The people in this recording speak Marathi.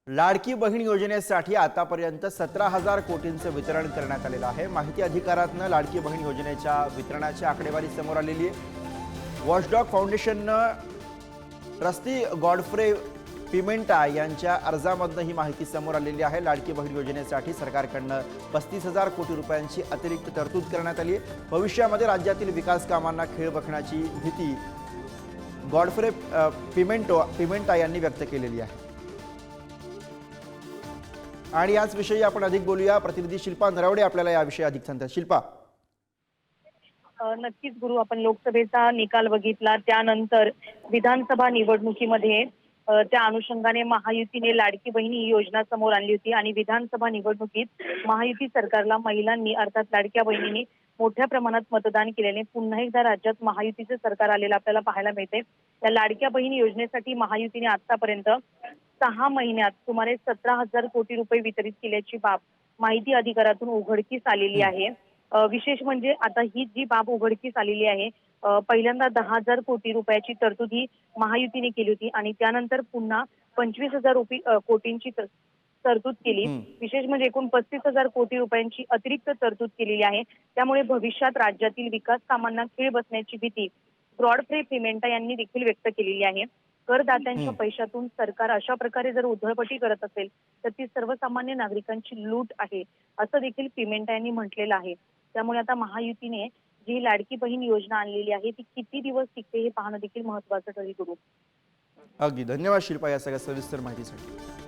लाडकी बहीण योजनेसाठी आतापर्यंत 17,000 कोटींचे वितरण करण्यात आलेलं आहे। माहिती अधिकारातनं लाडकी बहीण योजनेच्या वितरणाची आकडेवारी समोर आलेली आहे। वॉचडॉग फाउंडेशननं ट्रस्टी गॉडफ्रे पिमेंटा यांच्या अर्जामधनं ही माहिती समोर आलेली आहे। लाडकी बहीण योजनेसाठी सरकारकडनं 35,000 कोटी रुपयांची अतिरिक्त तरतूद करण्यात आली आहे। भविष्यामध्ये राज्यातील विकास कामांना खीळ बसण्याची भीती गॉडफ्रे पिमेंटा यांनी व्यक्त केलेली आहे। आणि याच विषयी आपण अधिक बोलूया। प्रतिनिधी शिल्पा नरवडे आपल्याला याविषयी अधिक सांगतात। शिल्पा, नक्कीच गुरु, आपण लोकसभेचा निकाल बघितला, त्यानंतर विधानसभा निवडणुकीमध्ये त्या अनुषंगाने महायुतीने लाडकी बहिणी ही योजना समोर आणली होती आणि विधानसभा निवडणुकीत महायुती सरकारला महिलांनी अर्थात लाडक्या बहिणींनी मोठ्या प्रमाणात मतदान केल्याने पुन्हा एकदा राज्यात महायुतीचे सरकार आलेलं आपल्याला पाहायला मिळते। या लाडक्या बहिणी योजनेसाठी महायुतीने आतापर्यंत 6 महिन्यात सुमारे 17,000 कोटी रुपये वितरित केल्याची बाब माहिती अधिकारातून उघडकीस आलेली आहे। विशेष म्हणजे आता ही जी बाब उघडकीस आलेली आहे, पहिल्यांदा 10,000 कोटी रुपयाची तरतूद ही महायुतीने केली होती आणि त्यानंतर पुन्हा 25,000 कोटींची तरतूद केली। विशेष म्हणजे एकूण 35,000 कोटी रुपयांची अतिरिक्त तरतूद केलेली आहे। त्यामुळे भविष्यात राज्यातील विकास कामांना खीळ बसण्याची भीती गॉडफ्रे पिमेंटा यांनी देखील व्यक्त केलेली आहे। करदात्यांच्या पैशातून सरकार अशा प्रकारे जर उधळपट्टी करत असेल तर ती सर्वसामान्य नागरिकांची लूट आहे, असं देखील पिमेंटा यांनी म्हटलेलं आहे। त्यामुळे आता महायुतीने जी लाडकी बहीण योजना आणलेली आहे ती किती दिवस टिकते हे पाहणं देखील महत्त्वाचं ठरेल गुरु। अगदी धन्यवाद शिल्पा या सगळ्या सविस्तर माहितीसाठी।